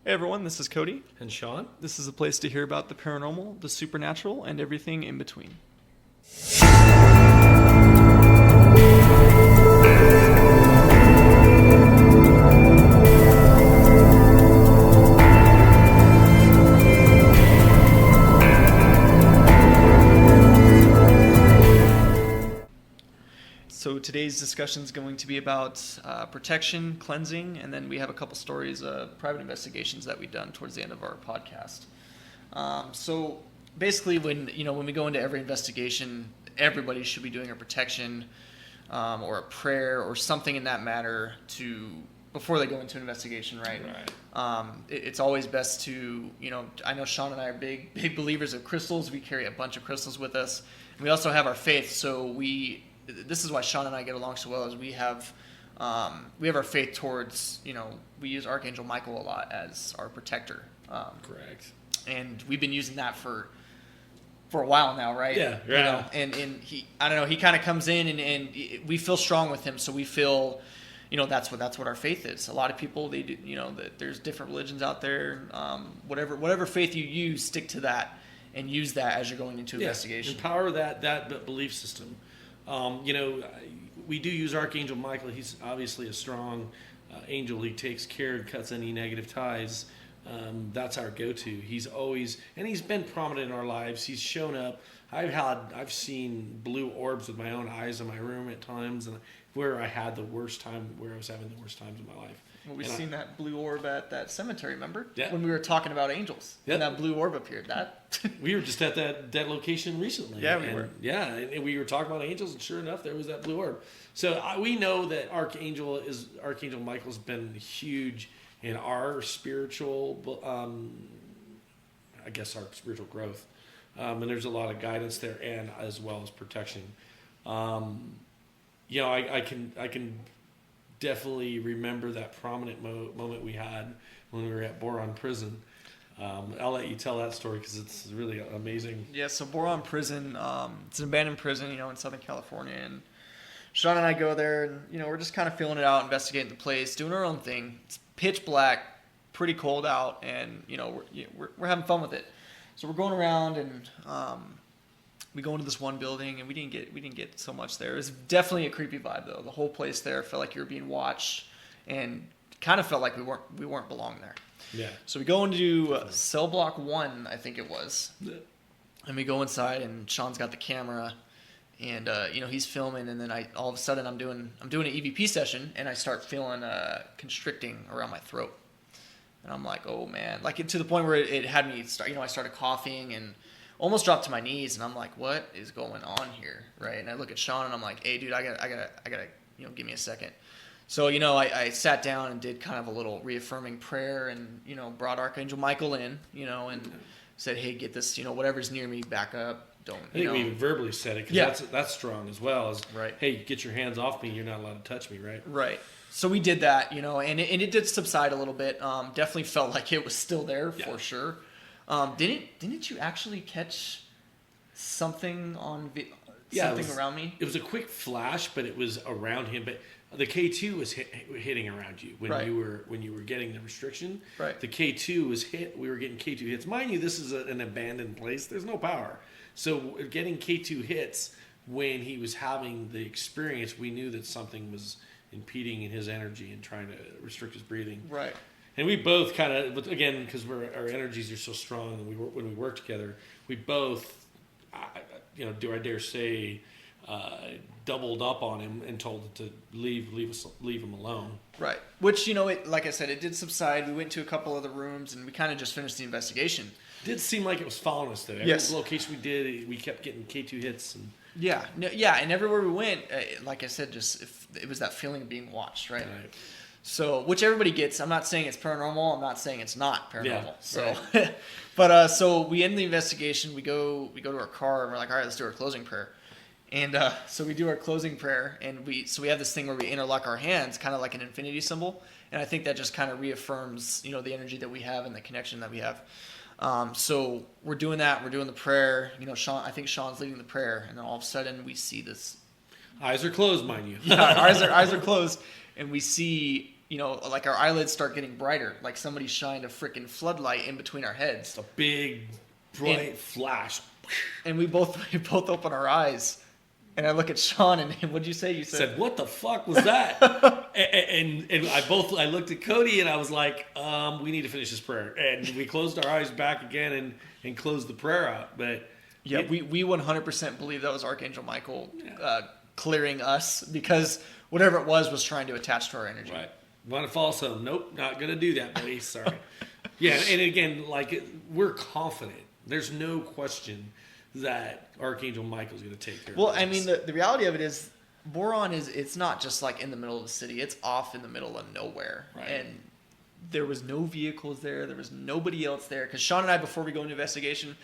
Hey everyone, this is Cody. And Sean. This is a place to hear about the paranormal, the supernatural, and everything in between. So today's discussion is going to be about protection, cleansing, and then we have a couple stories of private investigations that we've done towards the end of our podcast. So basically, when we go into every investigation, everybody should be doing a protection or a prayer or something in that matter before they go into an investigation, right? It's always best to, I know Sean and I are big believers of crystals. We carry a bunch of crystals with us. And we also have our faith, so this is why Sean and I get along so well, is we have our faith towards, we use Archangel Michael a lot as our protector. Correct. And we've been using that for a while now, right? Yeah. And he, I don't know, he kind of comes in and we feel strong with him, so we feel, that's what our faith is. A lot of people, they do, that there's different religions out there. Whatever faith you use, stick to that and use that as you're going into investigation. Empower that belief system. We do use Archangel Michael. He's obviously a strong angel. He takes care and cuts any negative ties. That's our go-to. He's been prominent in our lives. He's shown up. I've seen blue orbs with my own eyes in my room at times, and where I was having the worst times in my life. Well, we've seen that blue orb at that cemetery, remember? Yeah. When we were talking about angels. Yep. And that blue orb appeared. We were just at that location recently. Yeah, we were. Yeah, and we were talking about angels, and sure enough, there was that blue orb. So we know that Archangel Michael's been huge in our spiritual, our spiritual growth. And there's a lot of guidance there, and as well as protection. I can definitely remember that prominent moment we had when we were at Boron Prison. I'll let you tell that story because it's really amazing. Yeah, so Boron Prison, it's an abandoned prison, in Southern California, and Sean and I go there, and we're just kind of feeling it out, investigating the place, doing our own thing. It's pitch black, pretty cold out, and we're having fun with it. So we're going around, and we go into this one building, and we didn't get so much there. It was definitely a creepy vibe, though. The whole place there felt like you were being watched, and kind of felt like we weren't belonging there. Yeah. So we go into cell block 1, I think it was, and we go inside, and Sean's got the camera, and he's filming, and then all of a sudden I'm doing an EVP session, and I start feeling constricting around my throat, and I'm like, oh man, like to the point where it had me start. I started coughing and almost dropped to my knees, and I'm like, what is going on here, right? And I look at Sean, and I'm like, hey dude, I gotta give me a second. So I sat down and did kind of a little reaffirming prayer, and brought Archangel Michael in, and said, hey, get this, whatever's near me, back up. Don't. I think we even verbally said it, because that's strong as well. As right. Hey, get your hands off me. You're not allowed to touch me, right? Right. So we did that, and it did subside a little bit. Definitely felt like it was still there for sure. Didn't you actually catch something on something around me? It was a quick flash, but it was around him. But the K2 was hitting around you when you were getting the restriction. Right. The K2 was hit. We were getting K2 hits. Mind you, this is an abandoned place. There's no power. So getting K2 hits when he was having the experience, we knew that something was impeding in his energy and trying to restrict his breathing. Right. And we both kind of, again, because our energies are so strong, and when we work together, we both, do I dare say, doubled up on him and told him to leave him alone. Right. Which, like I said, it did subside. We went to a couple other rooms, and we kind of just finished the investigation. It did seem like it was following us, though. Every location we did, we kept getting K2 hits. And and everywhere we went, like I said, it was that feeling of being watched, right? So, which everybody gets. I'm not saying it's paranormal. I'm not saying it's not paranormal. Yeah, so, but so we end the investigation. We go to our car, and we're like, all right, let's do our closing prayer. And so we do our closing prayer, and we have this thing where we interlock our hands, kind of like an infinity symbol. And I think that just kind of reaffirms, the energy that we have and the connection that we have. So we're doing that. We're doing the prayer. I think Sean's leading the prayer, and then all of a sudden we see this. Eyes are closed, mind you. Eyes are closed, and we see like our eyelids start getting brighter, like somebody shined a freaking floodlight in between our heads. A big, bright flash. And we both open our eyes. And I look at Sean, and what'd you say? You said, "What the fuck was that?" and I looked at Cody, and I was like, "We need to finish this prayer." And we closed our eyes back again and closed the prayer out. But yeah, we 100% believe that was Archangel Michael clearing us, because whatever it was trying to attach to our energy. Right. Want to fall some? Nope, not gonna do that, buddy. Sorry. Yeah, and again, we're confident. There's no question that Archangel Michael's going to take care of I mean, the reality of it is, Boron it's not just like in the middle of the city. It's off in the middle of nowhere. Right. And there was no vehicles there. There was nobody else there. Because Sean and I, before we go into investigation,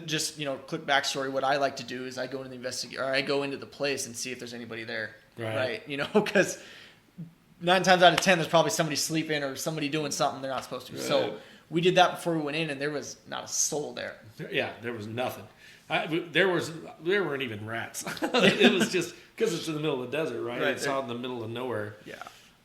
just, quick backstory, what I like to do is I go into I go into the place and see if there's anybody there. Right? Because 9 times out of 10, there's probably somebody sleeping or somebody doing something they're not supposed to. Right. So we did that before we went in, and there was not a soul there. Yeah, there was nothing. There weren't even rats. It was just because it's in the middle of the desert, right? It's out in the middle of nowhere. Yeah.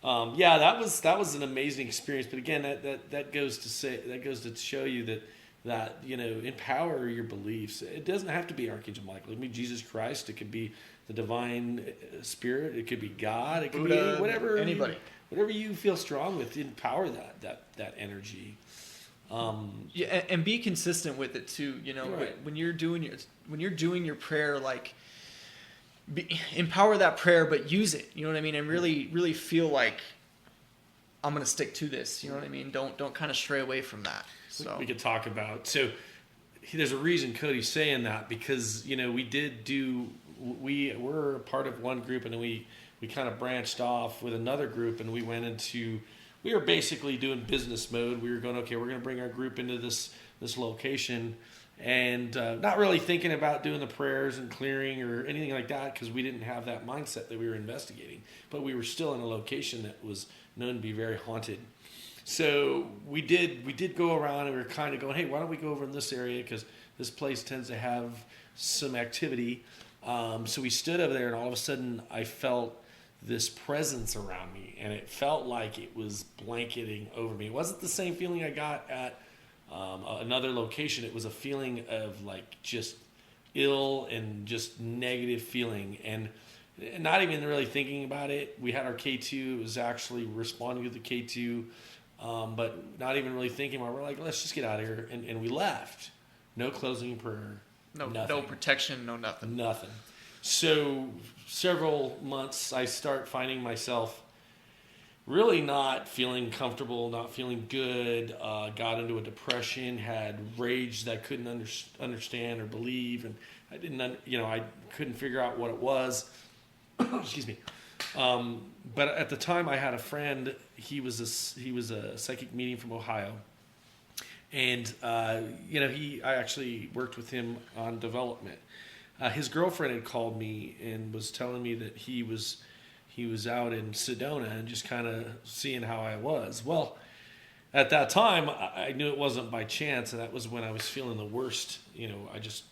That was an amazing experience. But again, that goes to show you that empower your beliefs. It doesn't have to be Archangel Michael. It could be Jesus Christ. It could be the divine spirit. It could be God. It could Buddha, be whatever. Anybody. Whatever you feel strong with, empower that energy. And be consistent with it too. Right. When you're doing your prayer, empower that prayer, but use it. You know what I mean? And really, really feel like I'm going to stick to this. You know what I mean? Don't kind of stray away from that. So we could talk about. So there's a reason Cody's saying that, because we were a part of one group, and then we kind of branched off with another group, and we were basically doing business mode. We were going, okay, we're going to bring our group into this location, and not really thinking about doing the prayers and clearing or anything like that, because we didn't have that mindset that we were investigating. But we were still in a location that was known to be very haunted. So we did go around, and we were kind of going, hey, why don't we go over in this area, because this place tends to have some activity. So we stood over there, and all of a sudden I felt this presence around me, and it felt like it was blanketing over me. It wasn't the same feeling I got at another location. It was a feeling of just ill and just negative feeling, and not even really thinking about it. We had our K2. It was actually responding to the K2, but not even really thinking about it. We're like, let's just get out of here, and we left. No closing prayer. No protection, no nothing. Nothing. So several months, I start finding myself really not feeling comfortable, not feeling good. Got into a depression, had rage that I couldn't understand or believe, and I didn't, I couldn't figure out what it was. Excuse me. But at the time, I had a friend. He was a psychic medium from Ohio, and I actually worked with him on development. His girlfriend had called me and was telling me that he was out in Sedona and just kind of seeing how I was. Well, at that time, I knew it wasn't by chance, and that was when I was feeling the worst. I just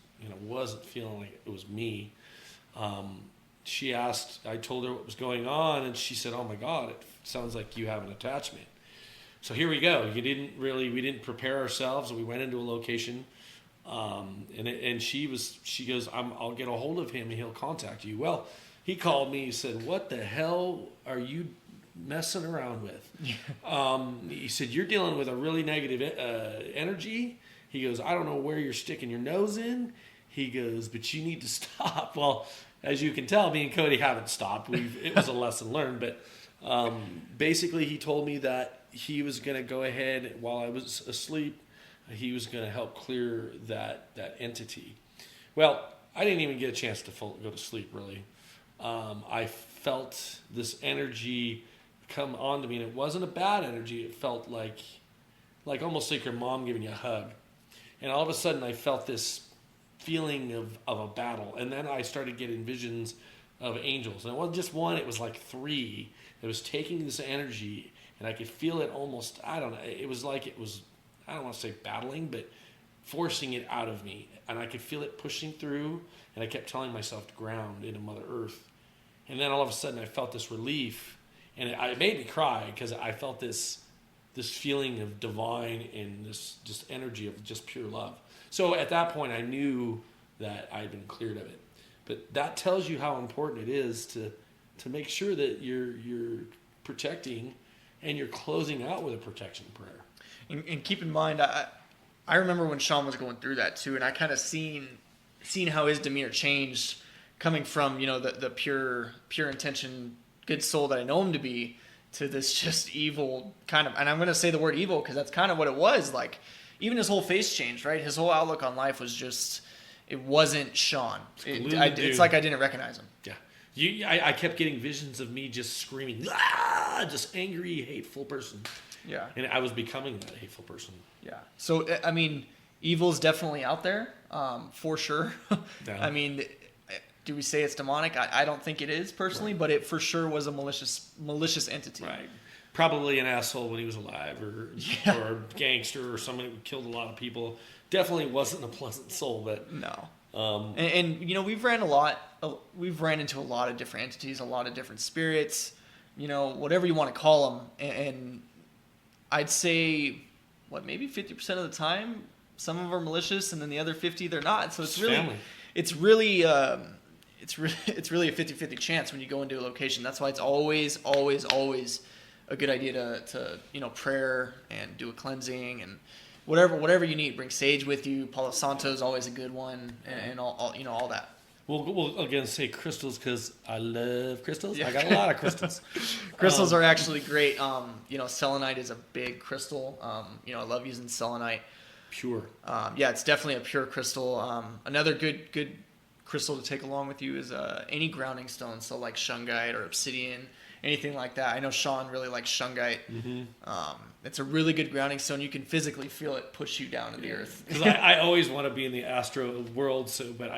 wasn't feeling like it was me. She asked, I told her what was going on, and she said, "Oh my God, it sounds like you have an attachment." So here we go. We didn't prepare ourselves. We went into a location. And she goes, I'll get a hold of him and he'll contact you. Well, he called me. He said, "What the hell are you messing around with?" He said, "You're dealing with a really negative energy." He goes, "I don't know where you're sticking your nose in." He goes, "But you need to stop." Well, as you can tell, me and Cody haven't stopped. It was a lesson learned. But basically, he told me that he was going to go ahead while I was asleep. He was going to help clear that entity. Well, I didn't even get a chance to go to sleep, really. I felt this energy come onto me, and it wasn't a bad energy. It felt like almost like your mom giving you a hug. And all of a sudden, I felt this feeling of a battle. And then I started getting visions of angels. And it wasn't just one, it was like 3. It was taking this energy, and I could feel it almost, I don't know, it was like it was, I don't want to say battling, but forcing it out of me. And I could feel it pushing through, and I kept telling myself to ground into Mother Earth. And then all of a sudden I felt this relief, and it made me cry because I felt this feeling of divine and this just energy of just pure love. So at that point, I knew that I'd been cleared of it. But that tells you how important it is to make sure that you're protecting and you're closing out with a protection prayer. And keep in mind, I remember when Sean was going through that too, and I kind of seen how his demeanor changed, coming from the pure intention, good soul that I know him to be, to this just evil kind of. And I'm going to say the word evil because that's kind of what it was. Like, even his whole face changed, right? His whole outlook on life was just, it wasn't Sean. It's like I didn't recognize him. Yeah. I kept getting visions of me just screaming, just angry, hateful person. Yeah. And I was becoming that hateful person. Yeah. So, I mean, evil is definitely out there, for sure. Yeah. I mean, do we say it's demonic? I don't think it is personally, but it for sure was a malicious entity. Right. Probably an asshole when he was alive, or a gangster, or someone who killed a lot of people. Definitely wasn't a pleasant soul, but no. And we've ran into a lot of different entities, a lot of different spirits, whatever you want to call them. And I'd say, maybe 50% of the time, some of them are malicious, and then the other 50 they're not. So it's really family. It's really a 50-50 chance when you go into a location. That's why it's always a good idea to prayer and do a cleansing and whatever you need. Bring sage with you. Palo Santo is always a good one, and all that. We'll again say crystals because I love crystals. Yeah. I got a lot of crystals. Crystals are actually great. Selenite is a big crystal. I love using selenite. Pure. It's definitely a pure crystal. Another good crystal to take along with you is any grounding stone, so like shungite or obsidian, anything like that. I know Sean really likes shungite. Mm-hmm. It's a really good grounding stone. You can physically feel it push you down to the earth. Because I always want to be in the astro world, but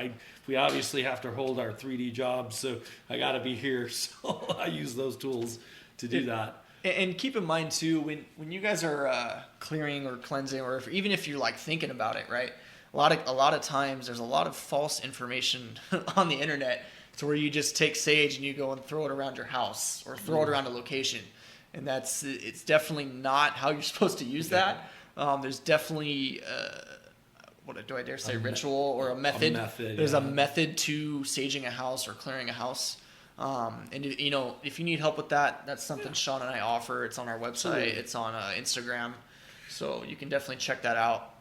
we obviously have to hold our 3D jobs, so I got to be here. So I use those tools to do that. And keep in mind too, when you guys are clearing or cleansing, or even if you're like thinking about it, right? A lot of times there's a lot of false information on the internet, to where you just take sage and you go and throw it around your house or throw it around a location, and it's definitely not how you're supposed to use that. There's definitely what do I dare say, ritual or a method. There's a method to saging a house or clearing a house. And if you need help with that, that's something Sean and I offer. It's on our website. Absolutely. It's on Instagram, so you can definitely check that out.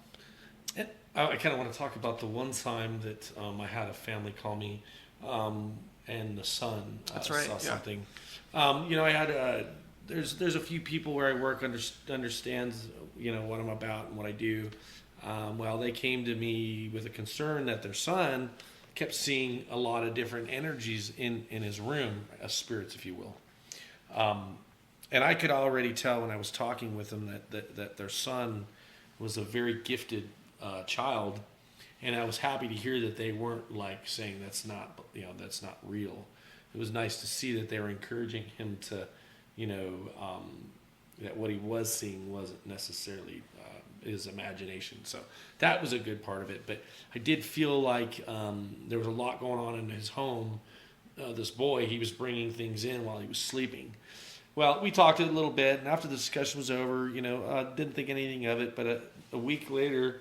And I kind of want to talk about the one time that I had a family call me, and the son saw something. I had there's a few people where I work understands what I'm about and what I do. They came to me with a concern that their son kept seeing a lot of different energies in his room, as spirits, if you will. And I could already tell when I was talking with them that their son was a very gifted child, and I was happy to hear that they weren't like saying that's not real. It was nice to see that they were encouraging him to, that what he was seeing wasn't necessarily his imagination. So that was a good part of it. But I did feel like there was a lot going on in his home. This boy, he was bringing things in while he was sleeping. Well, we talked a little bit, and after the discussion was over, didn't think anything of it. But a week later,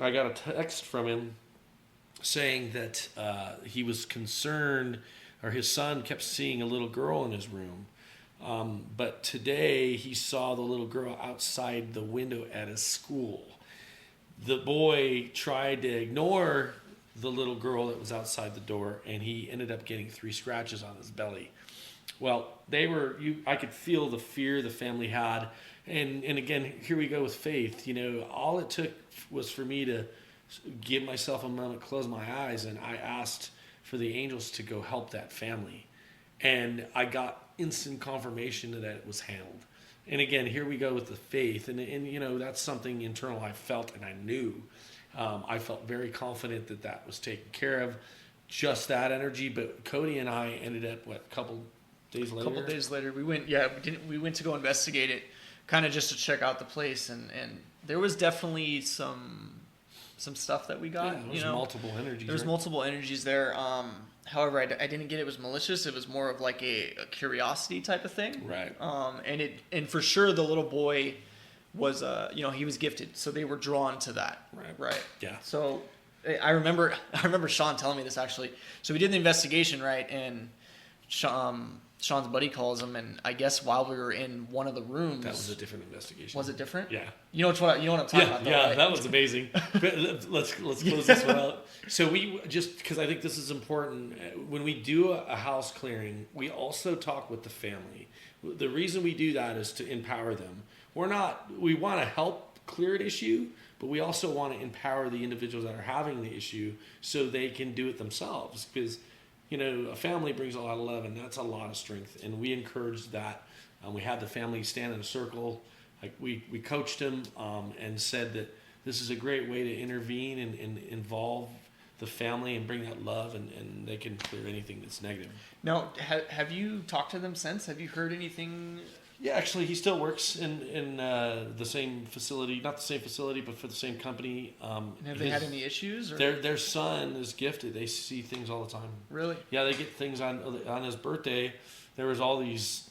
I got a text from him saying that he was concerned, or his son kept seeing a little girl in his room. But today he saw the little girl outside the window at his school. The boy tried to ignore the little girl that was outside the door, and he ended up getting 3 scratches on his belly. Well, I could feel the fear the family had. And again, here we go with faith. All it took was for me to give myself a moment, close my eyes, and I asked for the angels to go help that family. And I got instant confirmation that it was handled. And again, here we go with the faith. And that's something internal I felt and I knew. I felt very confident that was taken care of. Just that energy. But Cody and I ended up, a couple days later? We went to go investigate it, kind of just to check out the place. And there was definitely some stuff that we got. Yeah, multiple energies. There's multiple energies there. However, I didn't get it was malicious. It was more of like a curiosity type of thing. Right. And for sure the little boy was he was gifted, so they were drawn to that. Right. Yeah. So I remember Sean telling me this actually. So we did the investigation, right, and Sean's buddy calls him, and I guess while we were in one of the rooms, that was a different investigation. Was it different? Yeah. You know what I'm talking about, though, yeah, right? that was amazing. Let's close this one out. So we just, because I think this is important, when we do a house clearing, we also talk with the family. The reason we do that is to empower them. We want to help clear an issue, but we also want to empower the individuals that are having the issue so they can do it themselves, because a family brings a lot of love, and that's a lot of strength, and we encourage that. We had the family stand in a circle. Like we coached them and said that this is a great way to intervene and involve the family and bring that love, and they can clear anything that's negative. Now, have you talked to them since? Have you heard anything? Yeah, actually, he still works in the same facility, not the same facility, but for the same company. Have they had any issues? Or? Their son is gifted. They see things all the time. Really? Yeah, they get things on his birthday. There was all these.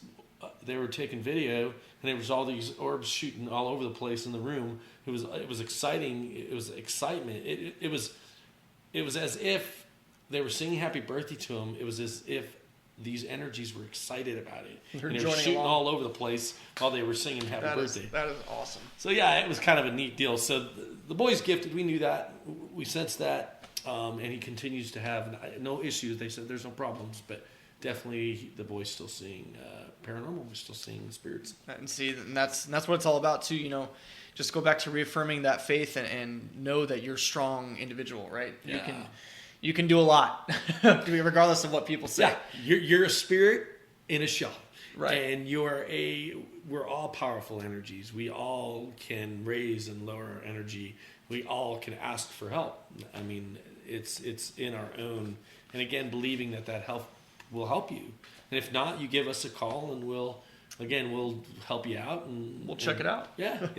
They were taking video, and there was all these orbs shooting all over the place in the room. It was exciting. It was excitement. It was as if they were singing happy birthday to him. It was as if these energies were excited about it. And they were shooting all over the place while they were singing happy birthday. That is awesome. So yeah, it was kind of a neat deal. So the boy's gifted. We knew that. We sensed that. And he continues to have no issues. They said there's no problems, but definitely the boy's still seeing paranormal. We're still seeing spirits. And see, and that's what it's all about too. Just go back to reaffirming that faith and know that you're a strong individual, right? Yeah. You can do a lot, regardless of what people say. Yeah, you're a spirit in a shell, right? And we're all powerful energies. We all can raise and lower our energy. We all can ask for help. I mean, it's in our own. And again, believing that help will help you. And if not, you give us a call, and we'll help you out, and we'll check it out. Yeah.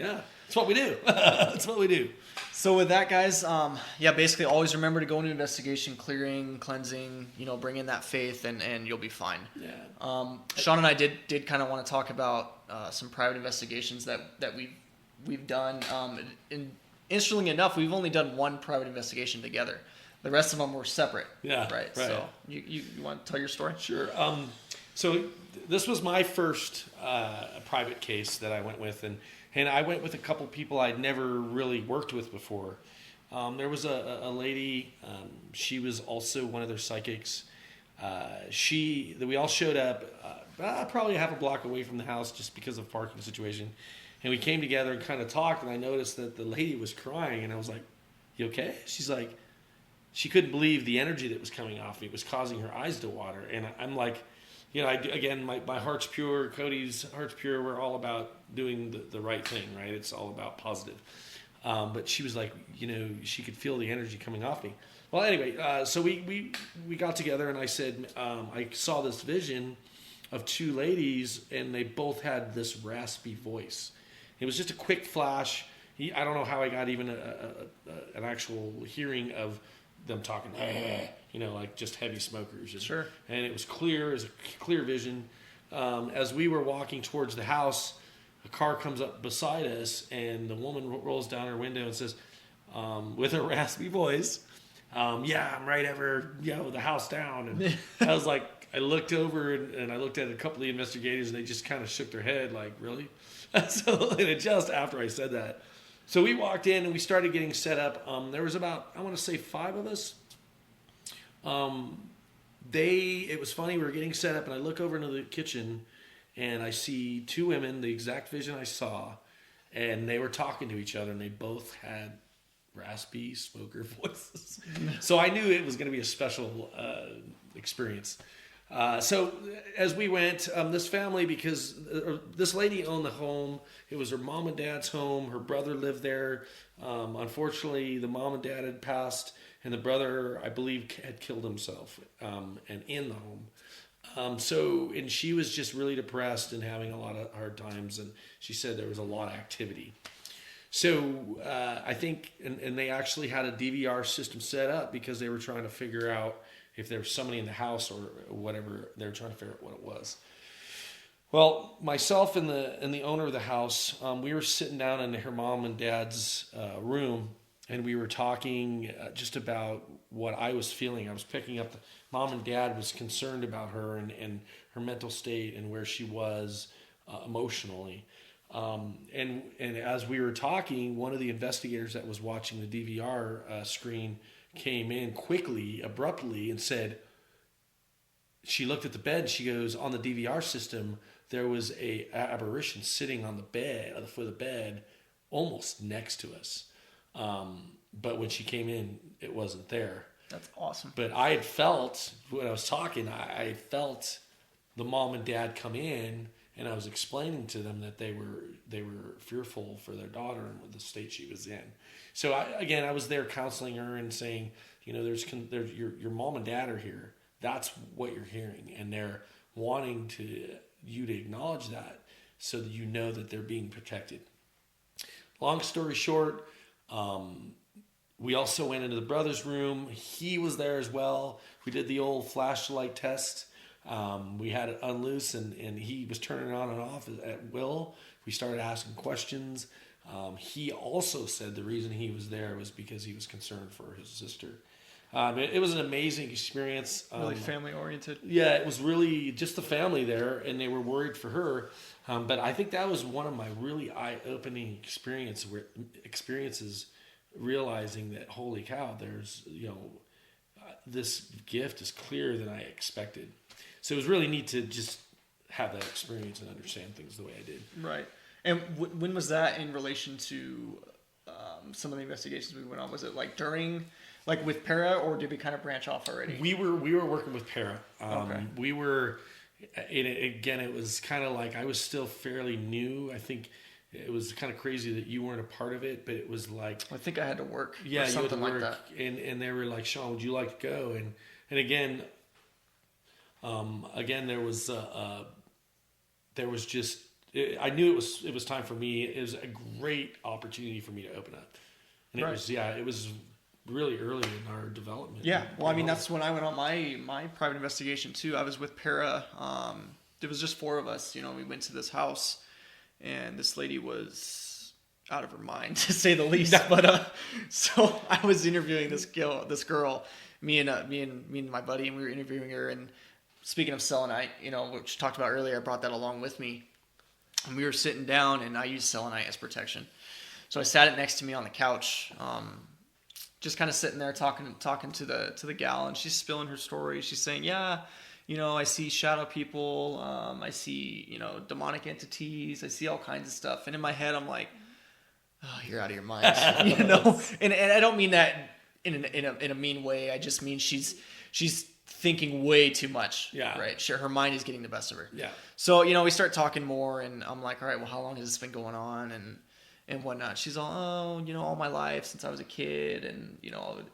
That's what we do. That's what we do. So with that, guys, basically always remember to go into investigation, clearing, cleansing, bring in that faith, and you'll be fine. Yeah. Sean and I did kind of want to talk about some private investigations that we've done. And interestingly enough, we've only done one private investigation together. The rest of them were separate. Yeah. Right. So you want to tell your story? Sure. So this was my first private case that I went with, and I went with a couple people I'd never really worked with before. There was a lady. She was also one of their psychics. We all showed up probably half a block away from the house just because of parking situation, and we came together and kind of talked. And I noticed that the lady was crying, and I was like, "You okay?" She's like, she couldn't believe the energy that was coming off me. It was causing her eyes to water, and I'm like. My heart's pure, Cody's heart's pure. We're all about doing the right thing, right? It's all about positive. But she was like, she could feel the energy coming off me. Well, anyway, so we got together, and I said, I saw this vision of two ladies, and they both had this raspy voice. It was just a quick flash. I don't know how I got even an actual hearing of them talking, like just heavy smokers. Sure. And it was clear, as a clear vision. As we were walking towards the house, a car comes up beside us, and the woman rolls down her window and says, with her raspy voice, I'm right over, the house down. And I was like, I looked over and I looked at a couple of the investigators, and they just kind of shook their head like, really? So just after I said that, so we walked in and we started getting set up. There was about, I want to say 5 of us. It was funny, we were getting set up, and I look over into the kitchen, and I see 2 women, the exact vision I saw, and they were talking to each other, and they both had raspy smoker voices. So I knew it was going to be a special experience. So as we went, this family, because this lady owned the home, it was her mom and dad's home. Her brother lived there. Unfortunately, the mom and dad had passed, and the brother, I believe, had killed himself and in the home. And she was just really depressed and having a lot of hard times, and she said there was a lot of activity. So I think, and they actually had a DVR system set up because they were trying to figure out if there was somebody in the house or whatever. They were trying to figure out what it was. Well, myself and the owner of the house, we were sitting down in her mom and dad's room, and we were talking just about what I was feeling. I was picking up. Mom and dad was concerned about her and her mental state and where she was emotionally. And as we were talking, one of the investigators that was watching the DVR screen came in quickly, abruptly, and said, she looked at the bed and she goes, on the DVR system, there was a apparition sitting on the bed, on the foot of the bed, almost next to us. But when she came in, it wasn't there. That's awesome. But I had felt, when I was talking, I felt the mom and dad come in, and I was explaining to them that they were fearful for their daughter and the state she was in. So I was there counseling her and saying, there's your mom and dad are here. That's what you're hearing, and they're wanting you to acknowledge that so that you know that they're being protected. Long story short, we also went into the brother's room. He was there as well. We did the old flashlight test. We had it unloose, and he was turning it on and off at will. We started asking questions. He also said the reason he was there was because he was concerned for his sister. It was an amazing experience. Really family-oriented. Yeah, it was really just the family there, and they were worried for her. But I think that was one of my really eye-opening experiences, realizing that, holy cow, there's, this gift is clearer than I expected. So it was really neat to just have that experience and understand things the way I did. Right. And when was that in relation to some of the investigations we went on? Was it like during, like with Para, or did we kind of branch off already? We were working with Para. Okay. We were, again, it was kind of like I was still fairly new. I think it was kind of crazy that you weren't a part of it, but it was like, I think I had to work. Yeah, or something you had to work, like that. And they were like, Sean, would you like to go? And again, there was just, I knew it was time for me. It was a great opportunity for me to open up. And it was really early in our development. Yeah. Well, I mean, that's when I went on my private investigation too. I was with Para. There was just 4 of us, we went to this house, and this lady was out of her mind, to say the least. But, so I was interviewing this girl, me and my buddy, and we were interviewing her. And speaking of selenite, which talked about earlier, I brought that along with me. And we were sitting down, and I used selenite as protection. So I sat it next to me on the couch, just kind of sitting there talking to the gal, and she's spilling her story. She's saying, yeah, I see shadow people, I see, demonic entities, I see all kinds of stuff. And in my head, I'm like, oh, you're out of your mind, And I don't mean that in a mean way. I just mean she's thinking way too much. Yeah. Right. Sure. Her mind is getting the best of her. Yeah. So, we start talking more, and I'm like, all right, well, how long has this been going on? And whatnot. She's all, all my life since I was a kid, and,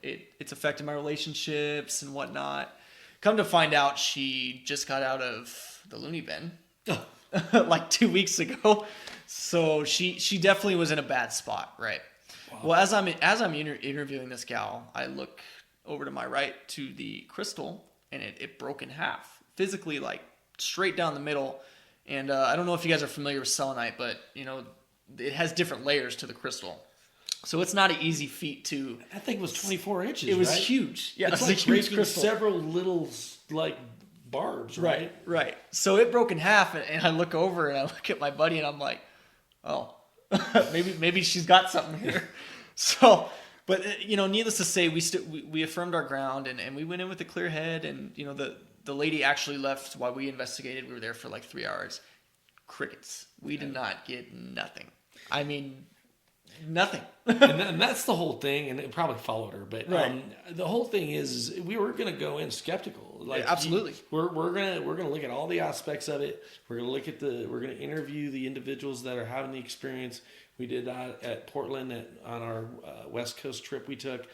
it's affected my relationships and whatnot. Come to find out, she just got out of the loony bin like 2 weeks ago. So she definitely was in a bad spot. Right. Wow. Well, as I'm interviewing this gal, I look over to my right to the crystal, and it broke in half, physically, like straight down the middle. And I don't know if you guys are familiar with selenite, but it has different layers to the crystal, so it's not an easy feat to. That thing was 24 inches. It was right? huge. Yeah, it's like a huge crystal. Several little barbs. Right. Right. So it broke in half, and I look over and I look at my buddy, and I'm like, oh, maybe she's got something here. So. But, needless to say, we affirmed our ground, and we went in with a clear head, and, the lady actually left while we investigated. We were there for like 3 hours. Crickets. We did not get nothing. I mean, nothing. and that's the whole thing, and it probably followed her. But right. The whole thing is we were going to go in skeptical. Like, yeah, absolutely. We're gonna look at all the aspects of it. We're gonna interview the individuals that are having the experience. We did that at Portland on our West Coast trip we took,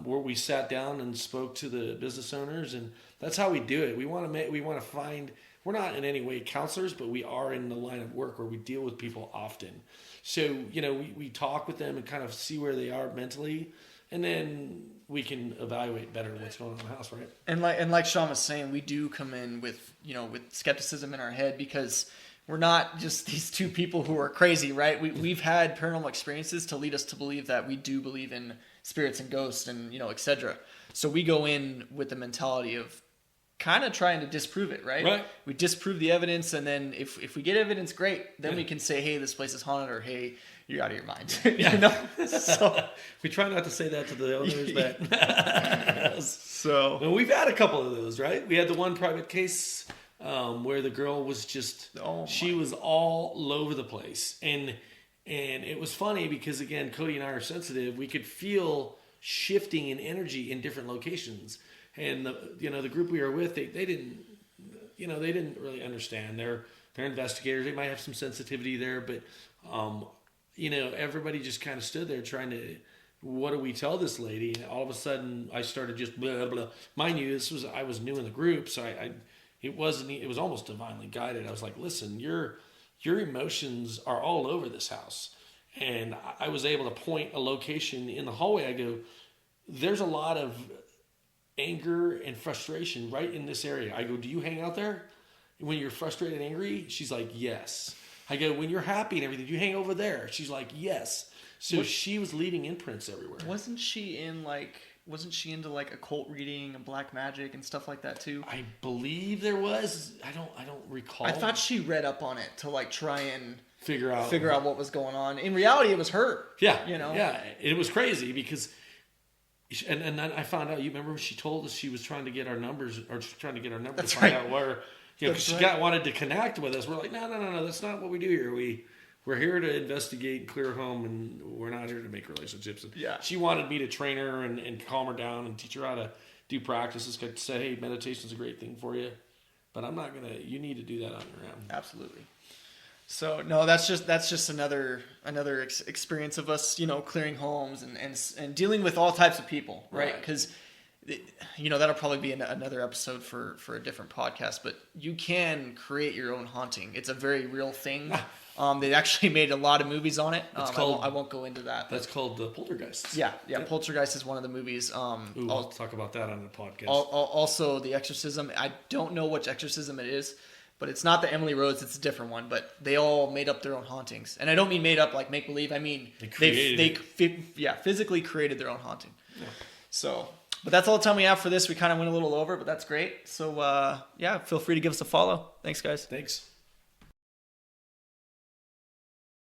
where we sat down and spoke to the business owners, and that's how we do it. We want to find. We're not in any way counselors, but we are in the line of work where we deal with people often. So we talk with them and kind of see where they are mentally, and then we can evaluate better what's going on in the house, right? And like Sean was saying, we do come in with skepticism in our head because we're not just these two people who are crazy, right? We've had paranormal experiences to lead us to believe that we do believe in spirits and ghosts and etc. So we go in with the mentality of kind of trying to disprove it, right? Right. We disprove the evidence, and then if we get evidence, great. Then we can say, hey, this place is haunted, or hey, you're out of your mind. So we try not to say that to the owners, but so well, we've had a couple of those, right? We had the one private case where the girl was just she was all over the place, and it was funny because again, Cody and I are sensitive. We could feel shifting in energy in different locations, and the group we were with, they didn't really understand. They're investigators. They might have some sensitivity there, but everybody just kind of stood there trying to, what do we tell this lady? And all of a sudden, I started just blah blah. Mind you, I was new in the group, so it was almost divinely guided. I was like, listen, your emotions are all over this house, and I was able to point a location in the hallway. I go, there's a lot of anger and frustration right in this area. I go, do you hang out there when you're frustrated and angry? She's like, yes. I go, when you're happy and everything, do you hang over there? She's like, yes. So she was leaving imprints everywhere. Wasn't she into like occult reading and black magic and stuff like that too? I believe there was. I don't recall. I thought she read up on it to like try and figure out what was going on. In reality, it was her. Yeah. Yeah. It was crazy because, and then I found out, you remember when she told us she was trying to get our numbers, That's to find right. out where, she wanted to connect with us. We're like, no, that's not what we do here. We're here to investigate and clear home, and we're not here to make relationships. And she wanted me to train her and calm her down and teach her how to do practices. I said, hey, meditation's a great thing for you, but I'm not gonna. You need to do that on your own. Absolutely. So no, that's just another experience of us, clearing homes and dealing with all types of people, right? Because that'll probably be another episode for a different podcast. But you can create your own haunting. It's a very real thing. They actually made a lot of movies on it. I won't go into that. That's called the Poltergeist. Yeah. Poltergeist is one of the movies. We'll talk about that on the podcast. Also, The Exorcism. I don't know which exorcism it is, but it's not the Emily Rose. It's a different one. But they all made up their own hauntings, and I don't mean made up like make believe. I mean they physically created their own haunting. Yeah. So. But that's all the time we have for this. We kind of went a little over, but that's great. So, feel free to give us a follow. Thanks, guys. Thanks.